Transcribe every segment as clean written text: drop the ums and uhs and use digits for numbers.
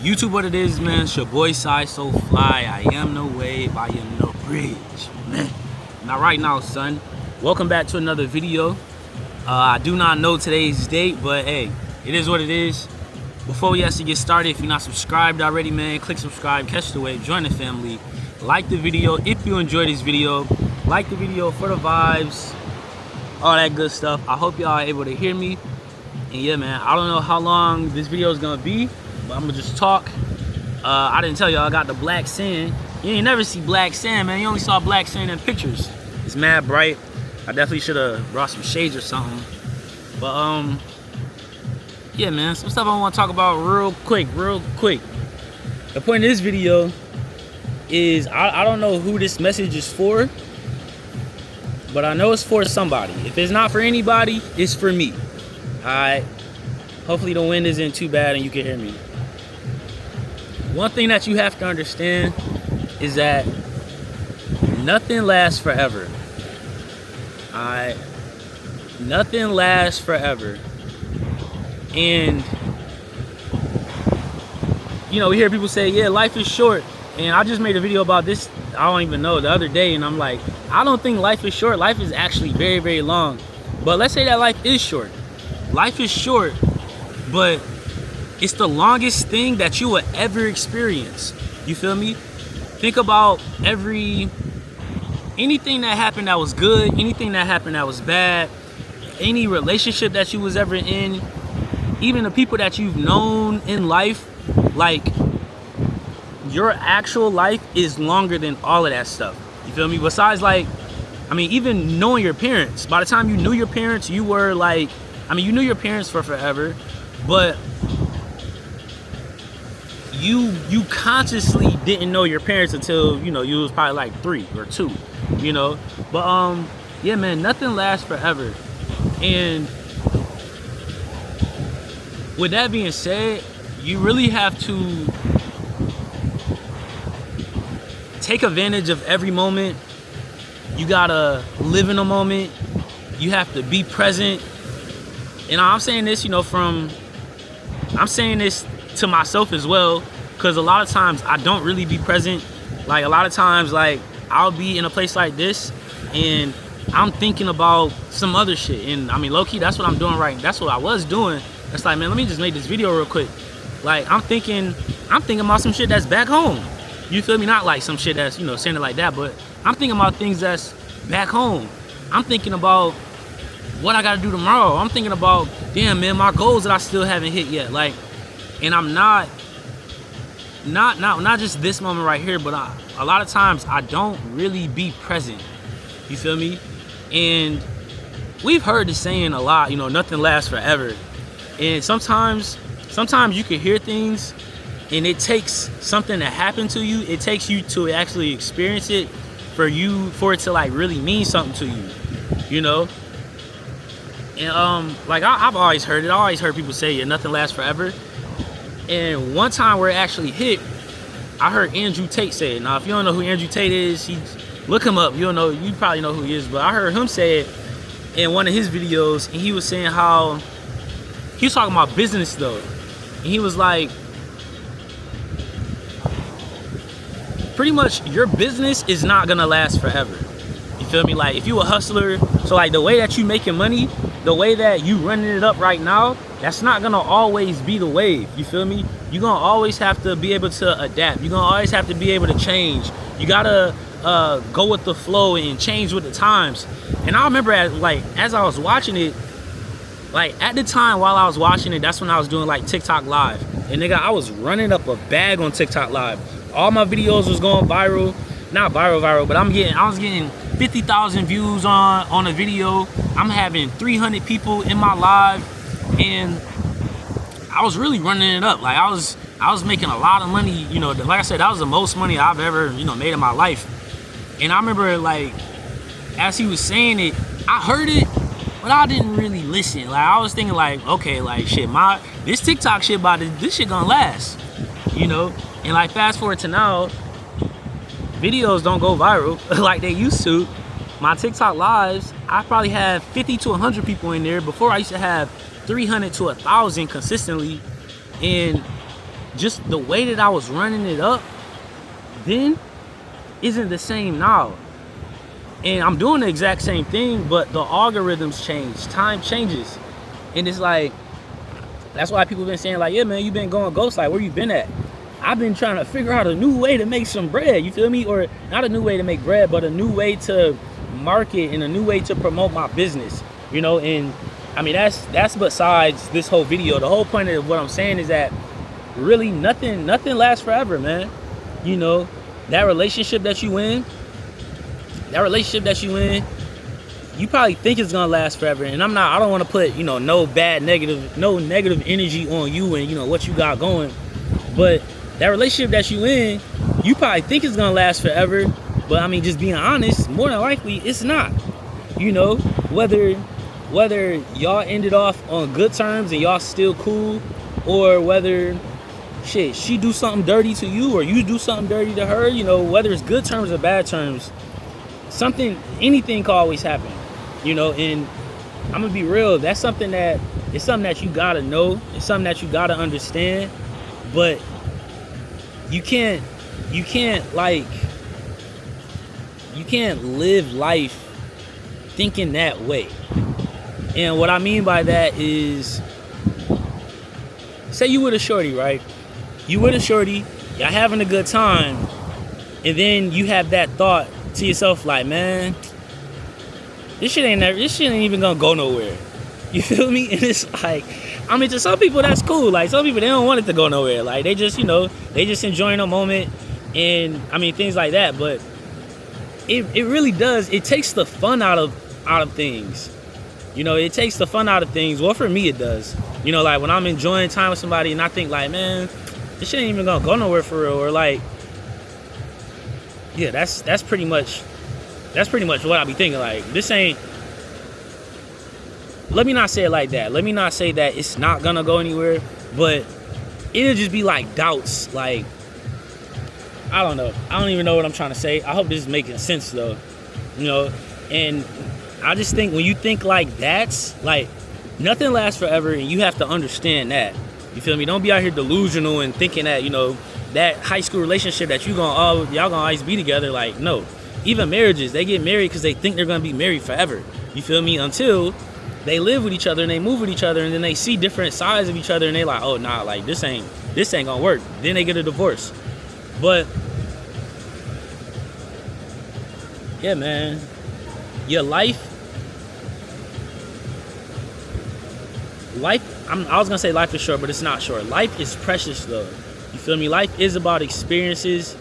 YouTube, what it is, man, it's your boy Sayysooflyy. I am no wave, I am no bridge, man. Now right now, son, welcome back to another video. I do not know today's date, but hey, it is what it is. Before we actually get started, if you're not subscribed already, man, click subscribe, catch the wave, join the family. Like the video if you enjoy this video. Like the video for the vibes, all that good stuff. I hope y'all are able to hear me. And yeah, man, I don't know how long this video is gonna be, but I'm gonna just talk. I didn't tell y'all I got the black sand. You ain't never see black sand, man. You only saw black sand in pictures. It's mad bright. I definitely should have brought some shades or something. But yeah, man, some stuff I want to talk about real quick. The point of this video is I don't know who this message is for, but I know it's for somebody. If it's not for anybody, it's for me. Alright, hopefully the wind isn't too bad and you can hear me. One thing that you have to understand is that nothing lasts forever. Alright, nothing lasts forever. And you know, we hear people say, yeah, life is short. And I just made a video about this, I don't even know, the other day, and I'm like, I don't think life is short. Life is actually very, very long. But let's say that life is short. Life is short, but it's the longest thing that you will ever experience. You feel me? Think about anything that happened that was good, anything that happened that was bad, any relationship that you was ever in, even the people that you've known in life, like your actual life is longer than all of that stuff. You feel me? Besides, like, I mean, even knowing your parents, by the time you knew your parents, you were like, I mean, you knew your parents for forever, but you consciously didn't know your parents until, you know, you was probably like 3 or 2, you know. But yeah, man, nothing lasts forever. And with that being said, you really have to take advantage of every moment. You gotta live in a moment. You have to be present. And I'm saying this, you know, I'm saying this to myself as well, because a lot of times I don't really be present. Like, a lot of times, like, I'll be in a place like this and I'm thinking about some other shit. And I mean, low-key, that's what I'm doing right. That's what I was doing. It's like, man, let me just make this video real quick. Like, I'm thinking about some shit that's back home. You feel me? Not like some shit that's, you know, saying it like that, but I'm thinking about things that's back home. I'm thinking about what I gotta do tomorrow. I'm thinking about, damn, man, my goals that I still haven't hit yet. Like, and I'm not just this moment right here, but a lot of times I don't really be present. You feel me? And we've heard the saying a lot, you know, nothing lasts forever. And sometimes you can hear things and it takes something to happen to you. It takes you to actually experience it for it to like really mean something to you, you know? And like I've always heard it. I always heard people say, yeah, nothing lasts forever. And one time where it actually hit, I heard Andrew Tate say it. Now, if you don't know who Andrew Tate is, look him up. You probably know who he is. But I heard him say it in one of his videos, and he was saying how he was talking about business though, and he was like, pretty much your business is not gonna last forever. You feel me? Like, if you a hustler, so like the way that you making money, the way that you running it up right now, that's not gonna always be the wave. You feel me? You're gonna always have to be able to adapt. You're gonna always have to be able to change. You gotta go with the flow and change with the times. And I remember as I was watching it, like at the time while I was watching it, that's when I was doing like TikTok live. And nigga, I was running up a bag on TikTok live. All my videos was going viral. Not viral, but I was getting 50,000 views on a video. I'm having 300 people in my live, and I was really running it up. Like, I was making a lot of money, you know. Like I said, that was the most money I've ever, you know, made in my life. And I remember, like, as he was saying it, I heard it, but I didn't really listen. Like, I was thinking like, okay, like, shit, this TikTok shit this shit gonna last, you know. And like, fast forward to now, videos don't go viral like they used to. My TikTok lives, I probably have 50 to 100 people in there. Before, I used to have 300 to 1,000 consistently. And just the way that I was running it up then isn't the same now. And I'm doing the exact same thing, but the algorithms change, time changes. And it's like, that's why people been saying like, yeah man, you been going ghost, like where you been at? I've been trying to figure out a new way to make some bread, you feel me? Or not a new way to make bread, but a new way to market and a new way to promote my business, you know? And I mean, that's besides this whole video. The whole point of what I'm saying is that really nothing lasts forever, man. You know, that relationship that you in, you probably think it's gonna last forever. And I don't want to put, you know, no negative energy on you and, you know, what you got going. But that relationship that you in, you probably think it's gonna last forever. But I mean, just being honest, more than likely it's not. You know, whether y'all ended off on good terms and y'all still cool, or whether shit, she do something dirty to you or you do something dirty to her, you know, whether it's good terms or bad terms, anything can always happen, you know. And I'm gonna be real, it's something that you gotta know, it's something that you gotta understand. But you can't live life thinking that way. And what I mean by that is, say you with a shorty, right? You with a shorty, y'all having a good time, and then you have that thought to yourself like, man, this shit ain't even gonna go nowhere. You feel me? And it's like, I mean, to some people that's cool. Like some people, they don't want it to go nowhere. Like they just, you know, they just enjoying a moment, and I mean things like that. But it really does. It takes the fun out of things. You know, it takes the fun out of things. Well, for me, it does. You know, like when I'm enjoying time with somebody and I think like, man, this shit ain't even gonna go nowhere for real. Or like, yeah, that's pretty much what I be thinking. Like, this ain't. Let me not say it like that. Let me not say that it's not gonna go anywhere. But it'll just be like doubts. Like, I don't know. I don't even know what I'm trying to say. I hope this is making sense though. You know, and I just think when you think like that's like nothing lasts forever, and you have to understand that. You feel me? Don't be out here delusional and thinking that, you know, that high school relationship that y'all gonna always be together. Like, no. Even marriages, they get married because they think they're gonna be married forever. You feel me? Until they live with each other and they move with each other, and then they see different sides of each other, and they like, oh nah, like this ain't gonna work. Then they get a divorce. But yeah, man, your life. I was gonna say life is short, but it's not short. Life is precious though. You feel me? Life is about experiences,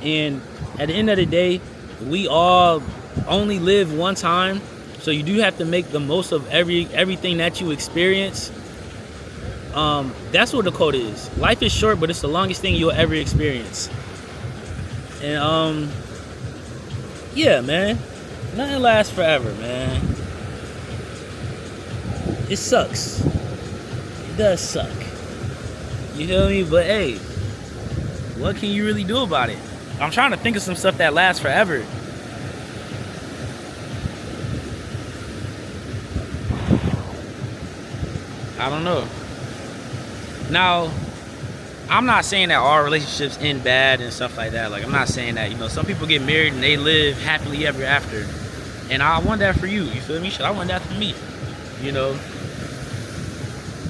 and at the end of the day, we all only live one time, so you do have to make the most of everything that you experience. That's what the quote is. Life is short, but it's the longest thing you'll ever experience. And yeah, man, nothing lasts forever, man. It sucks. It does suck. You feel me? But hey, what can you really do about it? I'm trying to think of some stuff that lasts forever. I don't know. Now, I'm not saying that all relationships end bad and stuff like that. Like, I'm not saying that. You know, some people get married and they live happily ever after. And I want that for you. You feel me? Shit, I want that for me. You know?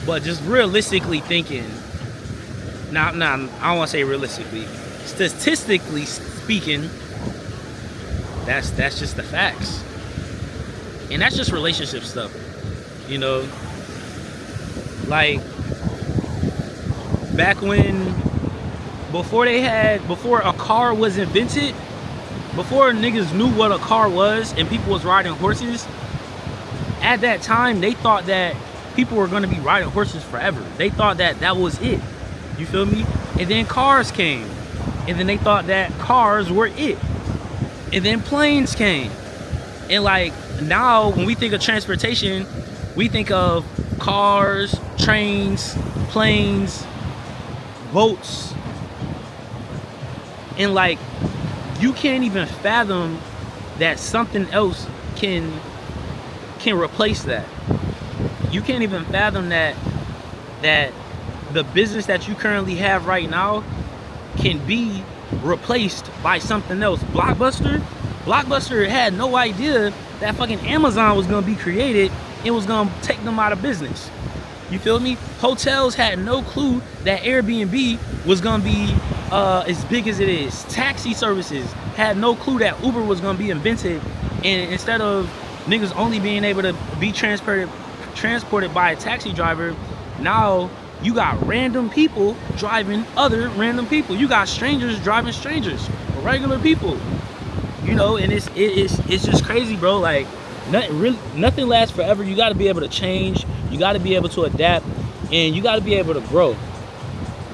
But just realistically thinking, I don't want to say realistically, statistically speaking, that's just the facts. And that's just relationship stuff. You know? Like, back when, before a car was invented, before niggas knew what a car was and people was riding horses, at that time they thought that people were going to be riding horses forever. They thought that that was it. You feel me? And then cars came, and then they thought that cars were it. And then planes came. And like now when we think of transportation, we think of cars, trains, planes, boats. And like, you can't even fathom that something else can replace that. You can't even fathom that the business that you currently have right now can be replaced by something else. Blockbuster had no idea that fucking Amazon was gonna be created. It was gonna take them out of business. You feel me? Hotels had no clue that Airbnb was gonna be as big as it is. Taxi services had no clue that Uber was gonna be invented, and instead of niggas only being able to be transported by a taxi driver, now you got random people driving other random people. You got strangers driving strangers, regular people. You know, and it's just crazy, bro. Like, nothing lasts forever. You got to be able to change. You got to be able to adapt, and you got to be able to grow.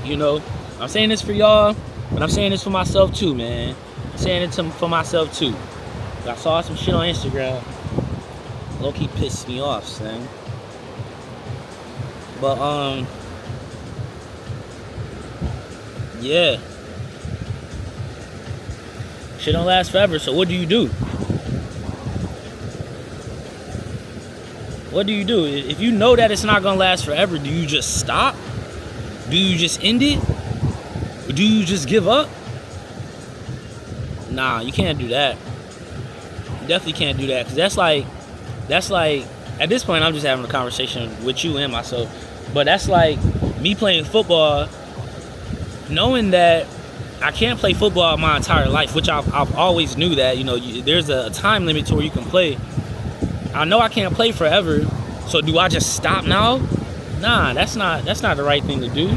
You know, I'm saying this for y'all, but I'm saying this for myself too, man. I'm saying it for myself too. I saw some shit on Instagram. Low-key pissed me off, son. But yeah, shit don't last forever. So what do you do? What do you do? If you know that it's not gonna last forever, do you just stop? Do you just end it? Or do you just give up? Nah, you can't do that. You definitely can't do that, because that's like at this point I'm just having a conversation with you and myself. But that's like me playing football, knowing that I can't play football my entire life, which I've always knew that, you know, there's a time limit to where you can play. I know I can't play forever, so do I just stop now? Nah, that's not the right thing to do.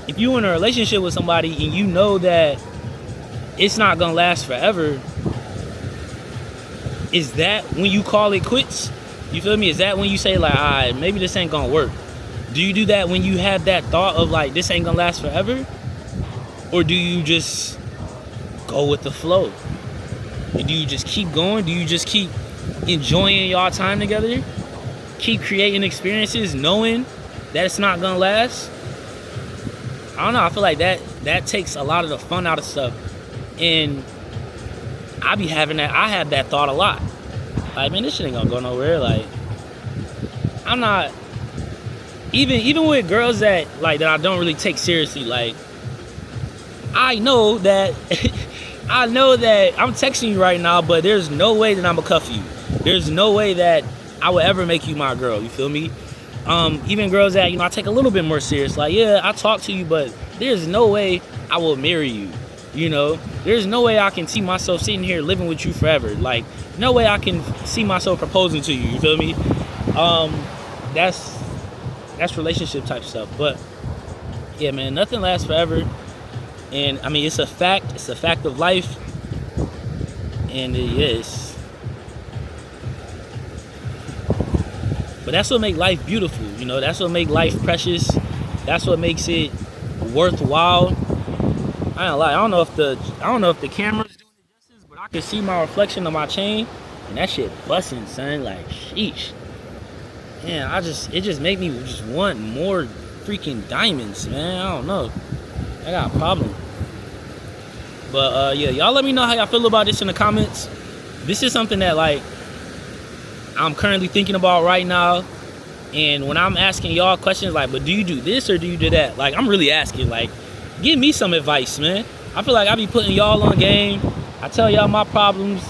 If you're in a relationship with somebody and you know that it's not gonna last forever, is that when you call it quits? You feel me? Is that when you say, like, all right, maybe this ain't gonna work? Do you do that when you have that thought of, like, this ain't gonna last forever? Or do you just go with the flow? Do you just keep going? Do you just keep enjoying y'all time together? Keep creating experiences knowing that it's not gonna last? I don't know. I feel like that takes a lot of the fun out of stuff. And I be having that. I have that thought a lot. Like, man, this shit ain't gonna go nowhere. Like, I'm not even with girls that I don't really take seriously. Like, I know that I know that I'm texting you right now, but there's no way that I'm gonna cuff you. There's no way that I would ever make you my girl. You feel me? Even girls that, you know, I take a little bit more serious. Like, yeah, I talk to you, but there's no way I will marry you. You know, there's no way I can see myself sitting here living with you forever. Like, no way I can see myself proposing to you. You feel me? That's relationship type stuff. But yeah, man, nothing lasts forever. And I mean, it's a fact. It's a fact of life. And it is. But that's what makes life beautiful. You know, that's what makes life precious. That's what makes it worthwhile. I don't lie. I don't know if the camera's doing it justice, but I can see my reflection on my chain, and that shit busting, son. Like, sheesh. Man, it just made me just want more freaking diamonds, man. I don't know. I got a problem. But yeah, y'all let me know how y'all feel about this in the comments. This is something that, like, I'm currently thinking about right now. And when I'm asking y'all questions like, but do you do this or do you do that? Like, I'm really asking, like, give me some advice, man. I feel like I be putting y'all on game. I tell y'all my problems,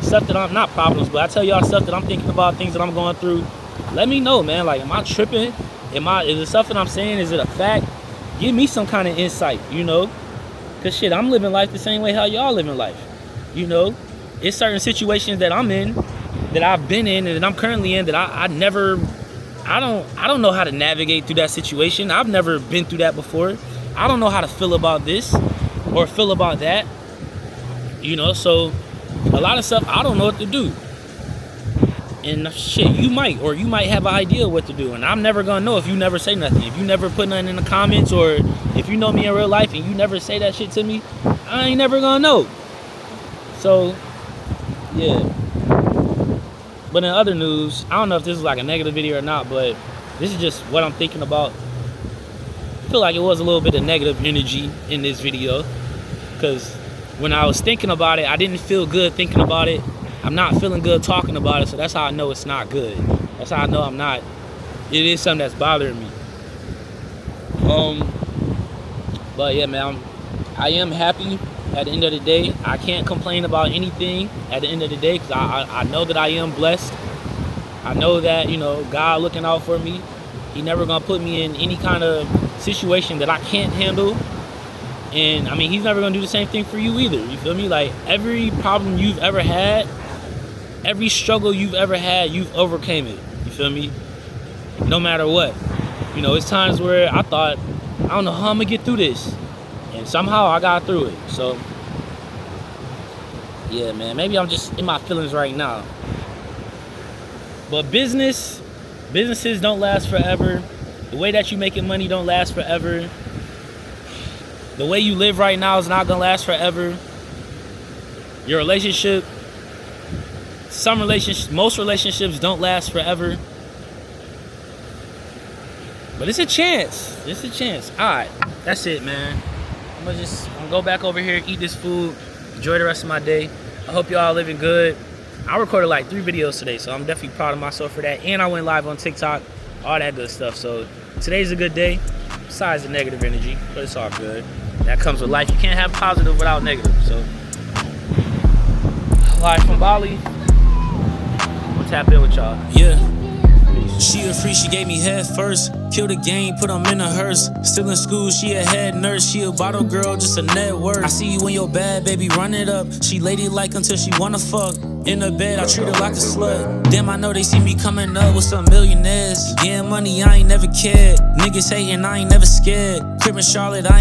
stuff that I'm not problems, but I tell y'all stuff that I'm thinking about, things that I'm going through. Let me know, man. Like, am I tripping? Is the stuff that I'm saying, is it a fact? Give me some kind of insight, you know? Cause shit, I'm living life the same way how y'all living life. You know? It's certain situations that I'm in, that I've been in, and that I'm currently in, that I don't know how to navigate through that situation. I've never been through that before. I don't know how to feel about this or feel about that. You know, so a lot of stuff I don't know what to do. And shit, you might have an idea what to do. And I'm never gonna know if you never say nothing. If you never put nothing in the comments, or if you know me in real life and you never say that shit to me, I ain't never gonna know. So, yeah. But in other news, I don't know if this is like a negative video or not, but this is just what I'm thinking about. I feel like it was a little bit of negative energy in this video, because when I was thinking about it, I didn't feel good thinking about it. I'm not feeling good talking about it, so that's how I know it's not good. That's how I know it is something that's bothering me. But yeah, man, I am happy at the end of the day. I can't complain about anything at the end of the day because I know that I am blessed. I know that, you know, God looking out for me. He never gonna put me in any kind of situation that I can't handle. And I mean, he's never gonna do the same thing for you either. You feel me? Like, every problem you've ever had, every struggle you've ever had, you've overcame it. You feel me? No matter what. You know, it's times where I thought, I don't know how I'm gonna get through this. And somehow I got through it. So, yeah, man, maybe I'm just in my feelings right now. But businesses don't last forever. The way that you making money don't last forever. The way you live right now is not gonna last forever. Your relationship, most relationships don't last forever. But it's a chance. It's a chance. Alright, that's it, man. I'm gonna go back over here, eat this food, enjoy the rest of my day. I hope y'all living good. I recorded like 3 videos today, so I'm definitely proud of myself for that. And I went live on TikTok, all that good stuff. So today's a good day, besides the negative energy, but it's all good. That comes with life. You can't have positive without negative. So, live from Bali. We'll tap in with y'all. Yeah. She a freak, she gave me head first. Killed the game, put them in a hearse. Still in school, she a head nurse. She a bottle girl, just a net worth. I see you when you're bad, baby, run it up. She ladylike until she wanna fuck. In the bed, I treat her like a slut. Damn, I know they see me coming up with some millionaires. Getting money, I ain't never cared. Niggas hating, I ain't never scared. Crib in Charlotte, I ain't